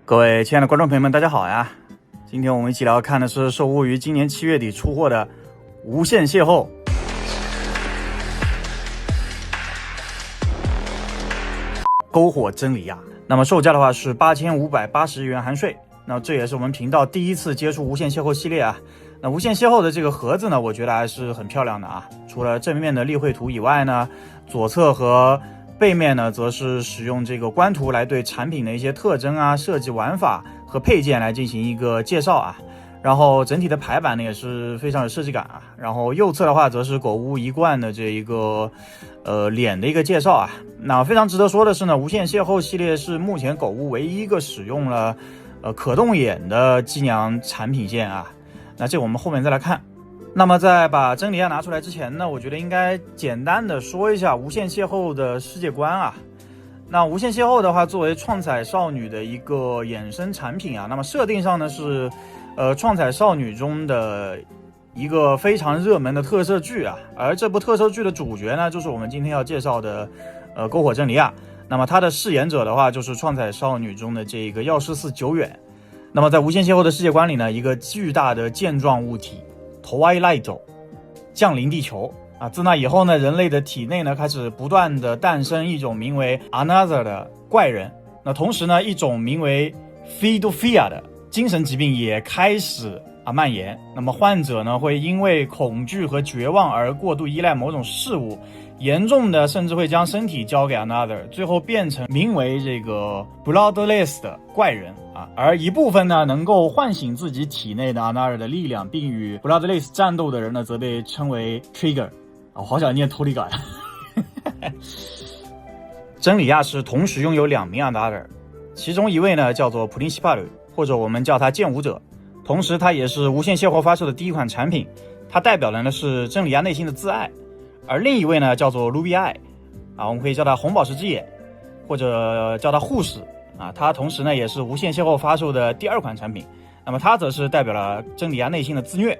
各位亲爱的观众朋友们，大家好呀！今天我们一起来看的是售屋于今年7月底出货的无限邂逅篝火真理亚。那么售价的话是8580元含税。那这也是我们频道第一次接触无限邂逅系列啊。那无限邂逅的这个盒子呢，我觉得还是很漂亮的啊。除了正面的例会图以外呢，左侧和背面呢，则是使用这个官图来对产品的一些特征啊、设计玩法和配件来进行一个介绍啊。然后整体的排版呢也是非常有设计感啊。然后右侧的话，则是狗屋一贯的这一个脸的一个介绍啊。那非常值得说的是呢，无限邂逅系列是目前狗屋唯一一个使用了可动眼的机娘产品线啊。那这我们后面再来看。那么在把真理亚拿出来之前呢，我觉得应该简单的说一下无限邂逅的世界观啊。那无限邂逅的话，作为创彩少女的一个衍生产品啊，那么设定上呢是创彩少女中的一个非常热门的特摄剧啊。而这部特摄剧的主角呢，就是我们今天要介绍的篝火真理亚。那么他的饰演者的话，就是创彩少女中的这个药师寺久远。那么在无限邂逅的世界观里呢，一个巨大的剑状物体Twilight 降临地球啊。自那以后呢，人类的体内呢开始不断的诞生一种名为 Another 的怪人。那同时呢，一种名为 Philosophia 的精神疾病也开始蔓延。那么患者呢会因为恐惧和绝望而过度依赖某种事物，严重的甚至会将身体交给 Another， 最后变成名为这个 Bloodless 的怪人啊。而一部分呢能够唤醒自己体内的 Another 的力量并与 Bloodless 战斗的人呢，则被称为 Trigger。我好想念托利感。真理亚是同时拥有2名 Another， 其中一位呢叫做 Principal， 或者我们叫他剑舞者，同时他也是无限邂逅发售的第一款产品，它代表的呢是真理亚内心的自爱。而另一位呢叫做 Ruby Eye 啊，我们可以叫他红宝石之眼，或者叫他护士啊。他同时呢也是无限邂逅发售的第2款产品，那么他则是代表了真理亚内心的自虐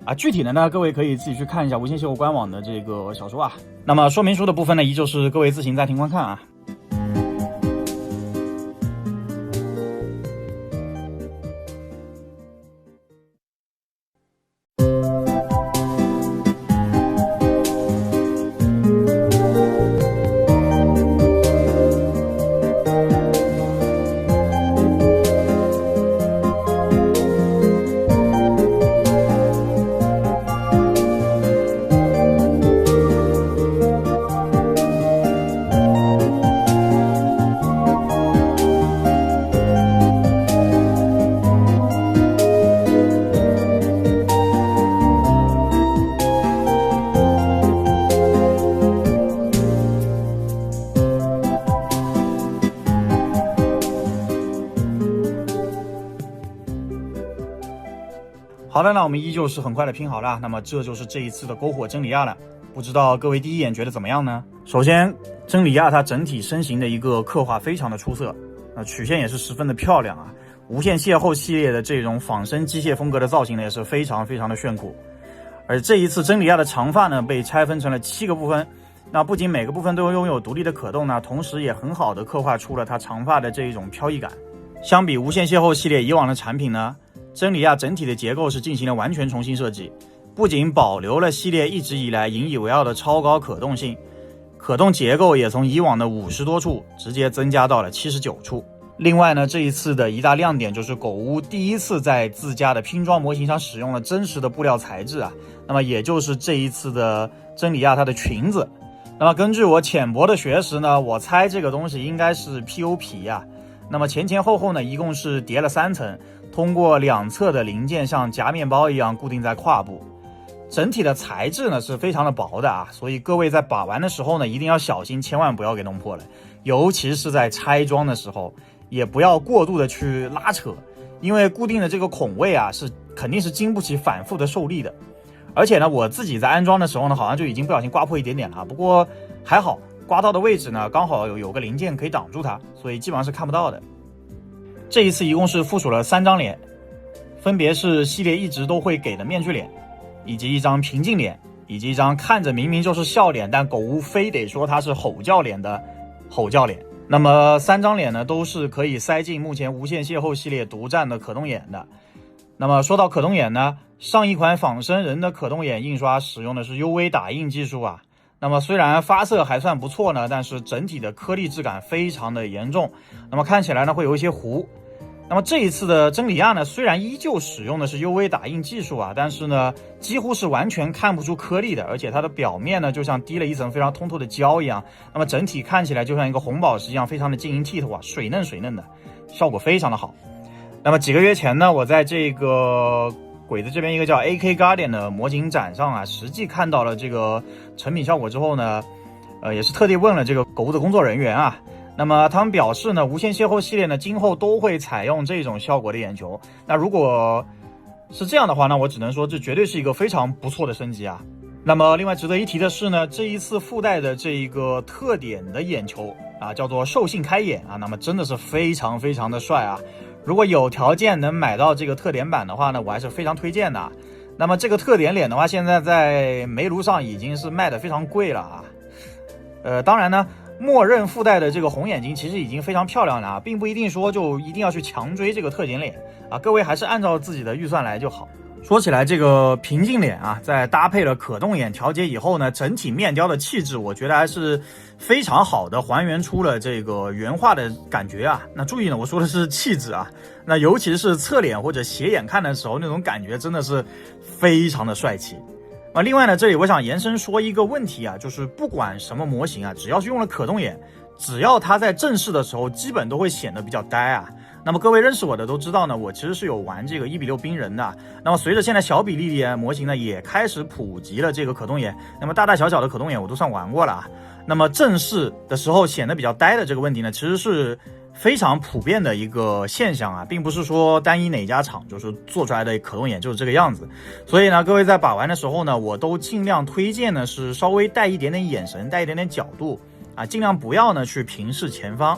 啊。具体的呢，各位可以自己去看一下无限邂逅官网的这个小说啊。那么说明书的部分呢，依旧是各位自行暂停观看啊。好的，那我们依旧是很快的拼好了。那么这就是这一次的篝火真理亚了，不知道各位第一眼觉得怎么样呢？首先，真理亚它整体身形的一个刻画非常的出色，曲线也是十分的漂亮啊。无限邂逅系列的这种仿生机械风格的造型呢，也是非常非常的炫酷。而这一次真理亚的长发呢，被拆分成了7个部分，那不仅每个部分都拥有独立的可动呢，同时也很好的刻画出了它长发的这一种飘逸感。相比无限邂逅系列以往的产品呢，真理亚整体的结构是进行了完全重新设计，不仅保留了系列一直以来引以为傲的超高可动性，可动结构也从以往的50多处直接增加到了79处。另外呢，这一次的一大亮点就是狗屋第一次在自家的拼装模型上使用了真实的布料材质啊，那么也就是这一次的真理亚它的裙子。那么根据我浅薄的学识呢，我猜这个东西应该是 PU 皮啊。那么前后呢，一共是叠了3层，通过2侧的零件像夹面包一样固定在胯部。整体的材质呢是非常的薄的啊，所以各位在把玩的时候呢，一定要小心，千万不要给弄破了。尤其是在拆装的时候，也不要过度的去拉扯，因为固定的这个孔位啊，肯定是经不起反复的受力的。而且呢，我自己在安装的时候呢，好像就已经不小心刮破一点点了，不过还好，刮到的位置呢，刚好有个零件可以挡住它，所以基本上是看不到的。这一次一共是附属了3张脸，分别是系列一直都会给的面具脸，以及一张平静脸，以及一张看着明明就是笑脸，但狗屋非得说它是吼叫脸的吼叫脸。那么3张脸呢都是可以塞进目前无限邂逅系列独占的可动眼的。那么说到可动眼呢，上一款仿生人的可动眼印刷使用的是 UV 打印技术啊。那么虽然发色还算不错呢，但是整体的颗粒质感非常的严重，那么看起来呢会有一些糊。那么这一次的真理亚呢，虽然依旧使用的是 UV 打印技术啊，但是呢几乎是完全看不出颗粒的，而且它的表面呢就像滴了一层非常通透的胶一样，那么整体看起来就像一个红宝石一样，非常的晶莹剔透啊，水嫩水嫩的，效果非常的好。那么几个月前呢，我在这个鬼子这边一个叫 AK Guardian 的模型展上啊，实际看到了这个成品效果之后呢，也是特地问了这个狗屋的工作人员啊。那么他们表示呢，无限邂逅系列呢，今后都会采用这种效果的眼球。那如果是这样的话呢，我只能说这绝对是一个非常不错的升级啊。那么另外值得一提的是呢，这一次附带的这一个特点的眼球啊，叫做兽性开眼啊，那么真的是非常非常的帅啊。如果有条件能买到这个特点版的话呢，我还是非常推荐的。那么这个特点脸的话，现在在煤炉上已经是卖的非常贵了啊。当然呢，默认附带的这个红眼睛其实已经非常漂亮了啊，并不一定说就一定要去强追这个特点脸啊，各位还是按照自己的预算来就好。说起来，这个平镜脸啊，在搭配了可动眼调节以后呢，整体面雕的气质，我觉得还是非常好的还原出了这个原画的感觉啊。那注意呢，我说的是气质啊，那尤其是侧脸或者斜眼看的时候，那种感觉真的是非常的帅气。另外呢，这里我想延伸说一个问题啊，就是不管什么模型啊，只要是用了可动眼，只要它在正视的时候，基本都会显得比较呆啊。那么各位认识我的都知道呢，我其实是有玩这个1:6冰人的。那么随着现在小比例的模型呢，也开始普及了这个可动眼，那么大大小小的可动眼我都算玩过了啊。那么正视的时候显得比较呆的这个问题呢，其实是非常普遍的一个现象啊，并不是说单一哪家厂就是做出来的可动眼就是这个样子。所以呢，各位在把玩的时候呢，我都尽量推荐呢是稍微带一点点眼神，带一点点角度啊，尽量不要呢去平视前方。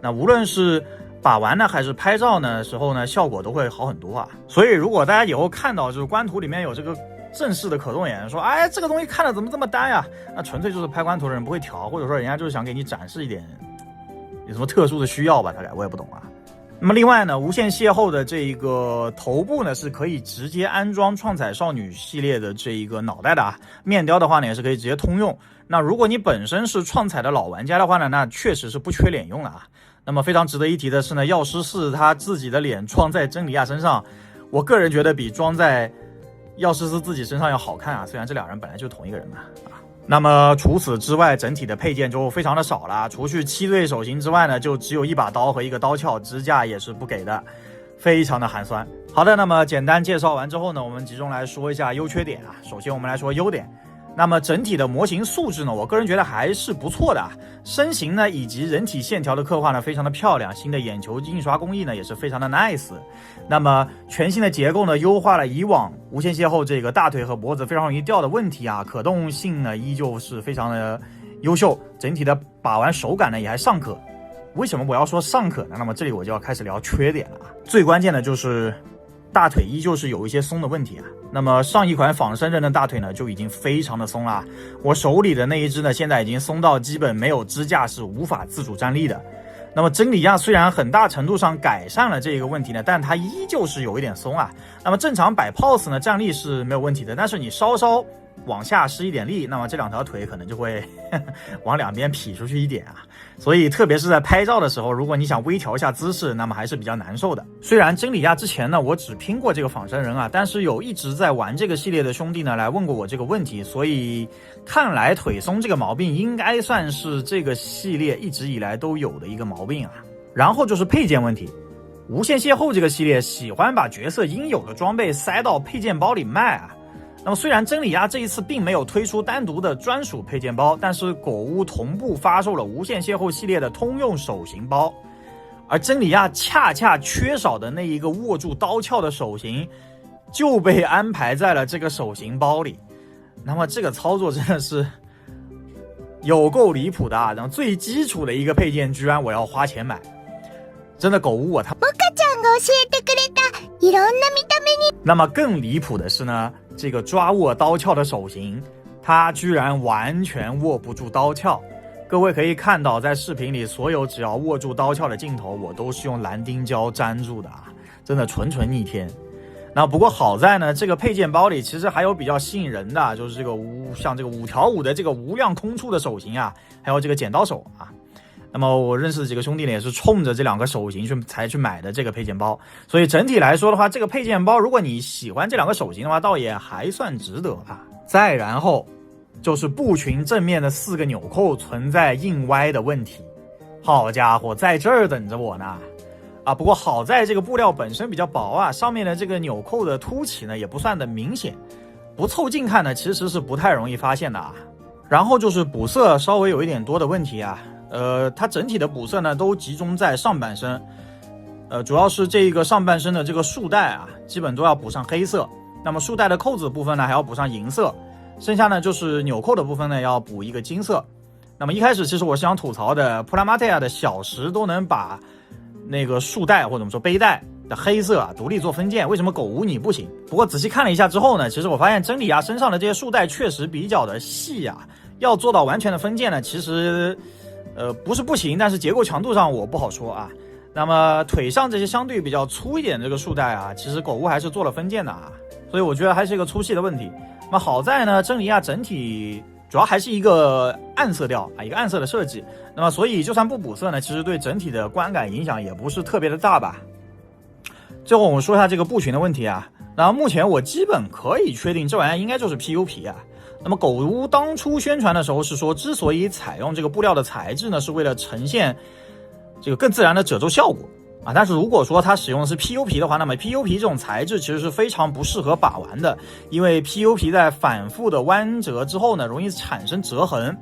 那无论是把玩呢还是拍照呢时候呢，效果都会好很多啊。所以如果大家以后看到就是官图里面有这个正式的可动眼，说哎这个东西看了怎么这么呆啊，那纯粹就是拍官图的人不会调，或者说人家就是想给你展示一点有什么特殊的需要吧，大概我也不懂啊。那么另外呢，无限邂逅的这一个头部呢是可以直接安装创彩少女系列的这一个脑袋的啊，面雕的话呢也是可以直接通用。那如果你本身是创彩的老玩家的话呢，那确实是不缺脸用了啊。那么非常值得一提的是呢，药师寺他自己的脸装在真理亚身上，我个人觉得比装在药师寺自己身上要好看啊，虽然这两人本来就同一个人嘛啊。那么除此之外，整体的配件就非常的少了，除去7对手型之外呢，就只有一把刀和一个刀鞘，支架也是不给的，非常的寒酸。好的，那么简单介绍完之后呢，我们集中来说一下优缺点啊。首先我们来说优点。那么整体的模型素质呢，我个人觉得还是不错的啊。身形呢以及人体线条的刻画呢非常的漂亮，新的眼球印刷工艺呢也是非常的 nice。那么全新的结构呢优化了以往无限邂逅这个大腿和脖子非常容易掉的问题啊，可动性呢依旧是非常的优秀，整体的把玩手感呢也还尚可。为什么我要说尚可呢？那么这里我就要开始聊缺点了啊。最关键的就是大腿依旧是有一些松的问题啊。那么上一款仿生人的大腿呢就已经非常的松了，我手里的那一只呢现在已经松到基本没有支架是无法自主站立的。那么真理亚虽然很大程度上改善了这个问题呢，但它依旧是有一点松啊。那么正常摆 pose 呢站立是没有问题的，但是你稍稍往下施一点力，那么这两条腿可能就会往两边劈出去一点啊。所以特别是在拍照的时候，如果你想微调一下姿势，那么还是比较难受的。虽然真理亚之前呢我只拼过这个仿生人啊，但是有一直在玩这个系列的兄弟呢来问过我这个问题，所以看来腿松这个毛病应该算是这个系列一直以来都有的一个毛病啊。然后就是配件问题，无限邂逅这个系列喜欢把角色应有的装备塞到配件包里卖啊。那么虽然真理亚这一次并没有推出单独的专属配件包，但是果屋同步发售了无限邂逅系列的通用手型包，而真理亚恰恰缺少的那一个握住刀鞘的手型就被安排在了这个手型包里。那么这个操作真的是有够离谱的啊！然后最基础的一个配件居然我要花钱买，真的狗屋我他那么更离谱的是呢，这个抓握刀鞘的手型它居然完全握不住刀鞘，各位可以看到，在视频里所有只要握住刀鞘的镜头，我都是用蓝丁胶粘住的啊，真的纯逆天。那不过好在呢，这个配件包里其实还有比较吸引人的，就是像这个5条5的这个无量空处的手型啊，还有这个剪刀手啊。那么我认识的几个兄弟呢，也是冲着这2个手型才去买的这个配件包。所以整体来说的话，这个配件包如果你喜欢这2个手型的话，倒也还算值得啊。再然后就是布裙正面的4个纽扣存在硬歪的问题，好家伙，在这儿等着我呢。不过好在这个布料本身比较薄啊，上面的这个纽扣的凸起呢也不算的明显，不凑近看呢其实是不太容易发现的啊。然后就是补色稍微有一点多的问题啊，它整体的补色呢都集中在上半身，主要是这个上半身的这个束带啊，基本都要补上黑色，那么束带的扣子部分呢还要补上银色，剩下呢就是纽扣的部分呢要补一个金色。那么一开始其实我是想吐槽的，普拉马蒂亚的小时都能把那个束带或者我们说背带的黑色独立做分件，为什么狗无你不行？不过仔细看了一下之后呢，其实我发现真理身上的这些束带确实比较的细啊，要做到完全的分件呢，其实不是不行，但是结构强度上我不好说啊。那么腿上这些相对比较粗一点的这个束带啊，其实狗屋还是做了分件的啊，所以我觉得还是一个粗细的问题。那么好在呢，真理整体主要还是一个暗色调一个暗色的设计，那么所以就算不补色呢，其实对整体的观感影响也不是特别的大吧。最后我们说一下这个布裙的问题啊，然后目前我基本可以确定这玩意儿应该就是 PU 皮啊。那么狗屋当初宣传的时候是说，之所以采用这个布料的材质呢，是为了呈现这个更自然的褶皱效果啊。但是如果说它使用的是 PU 皮的话，那么 PU 皮这种材质其实是非常不适合把玩的，因为 PU 皮在反复的弯折之后呢，容易产生折痕，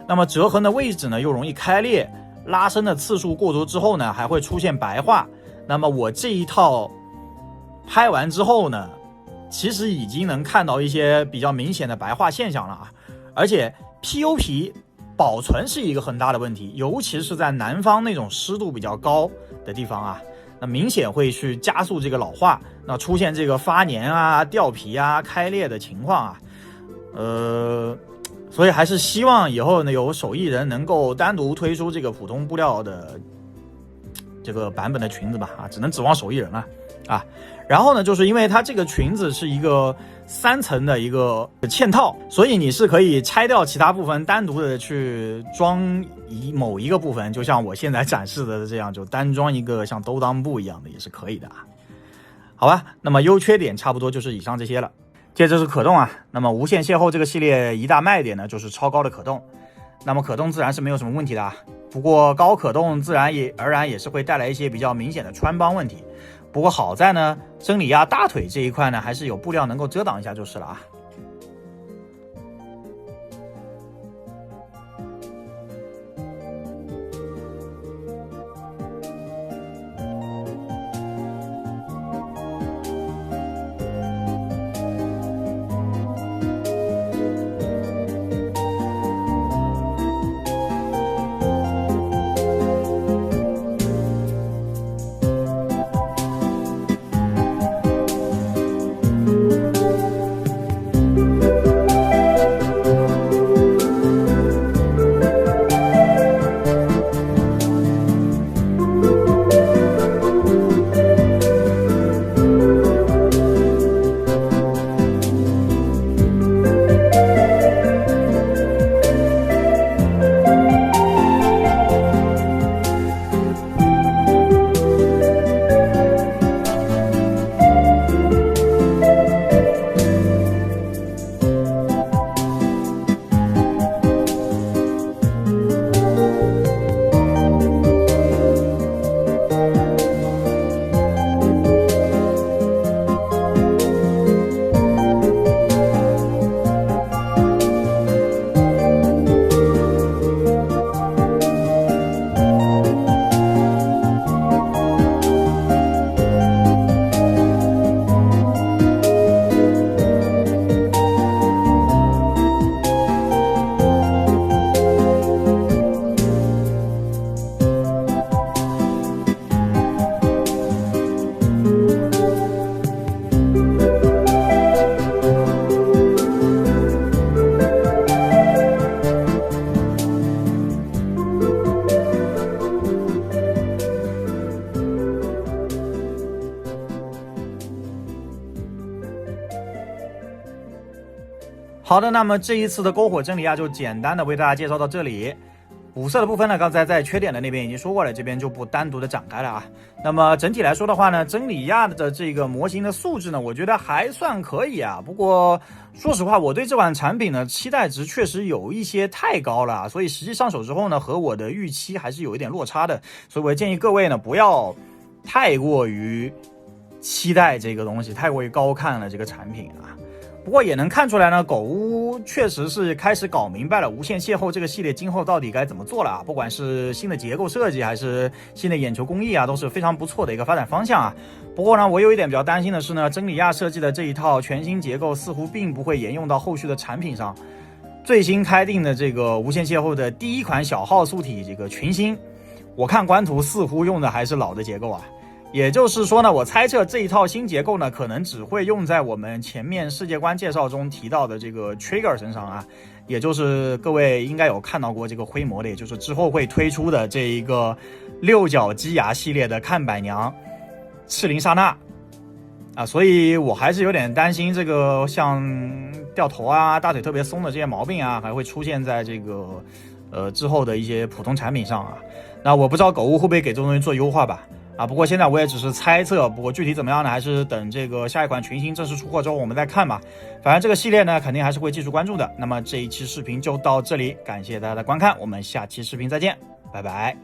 那么折痕的位置呢又容易开裂，拉伸的次数过多之后呢，还会出现白化。那么我这一套拍完之后呢，其实已经能看到一些比较明显的白化现象了啊。而且 PU 皮保存是一个很大的问题，尤其是在南方那种湿度比较高的地方啊，那明显会去加速这个老化，那出现这个发黏啊、掉皮啊、开裂的情况啊。所以还是希望以后呢有手艺人能够单独推出这个普通布料的这个版本的裙子吧啊，只能指望手艺人了啊。然后呢，就是因为它这个裙子是一个3层的一个嵌套，所以你是可以拆掉其他部分，单独的去装某一个部分，就像我现在展示的这样，就单装一个像兜裆布一样的也是可以的啊。好吧，那么优缺点差不多就是以上这些了。接着是可动啊，那么无限邂逅这个系列一大卖点呢就是超高的可动，那么可动自然是没有什么问题的啊。不过高可动自然而然也是会带来一些比较明显的穿帮问题。不过好在呢，真理大腿这一块呢，还是有布料能够遮挡一下就是了啊。好的，那么这一次的篝火真理亚就简单的为大家介绍到这里。五色的部分呢，刚才在缺点的那边已经说过了，这边就不单独的展开了啊。那么整体来说的话呢，真理亚的这个模型的素质呢，我觉得还算可以啊。不过说实话，我对这款产品呢期待值确实有一些太高了，所以实际上手之后呢，和我的预期还是有一点落差的。所以我建议各位呢，不要太过于期待这个东西，太过于高看了这个产品啊。不过也能看出来呢，狗屋确实是开始搞明白了无限邂逅这个系列今后到底该怎么做了啊！不管是新的结构设计还是新的眼球工艺啊，都是非常不错的一个发展方向啊。不过呢，我有一点比较担心的是呢，真理亚设计的这一套全新结构似乎并不会沿用到后续的产品上。最新开定的这个无限邂逅的第一款小号素体这个群星，我看官图似乎用的还是老的结构啊。也就是说呢，我猜测这一套新结构呢，可能只会用在我们前面世界观介绍中提到的这个 Trigger 身上啊，也就是各位应该有看到过这个灰模的，也就是之后会推出的这一个六角鸡牙系列的看板娘赤灵刹那啊，所以我还是有点担心这个像掉头啊、大腿特别松的这些毛病啊，还会出现在这个之后的一些普通产品上啊。那我不知道狗屋会不会给这种东西做优化吧。不过现在我也只是猜测，不过具体怎么样呢，还是等这个下一款群星正式出货之后我们再看吧。反正这个系列呢，肯定还是会继续关注的。那么这一期视频就到这里，感谢大家的观看，我们下期视频再见，拜拜。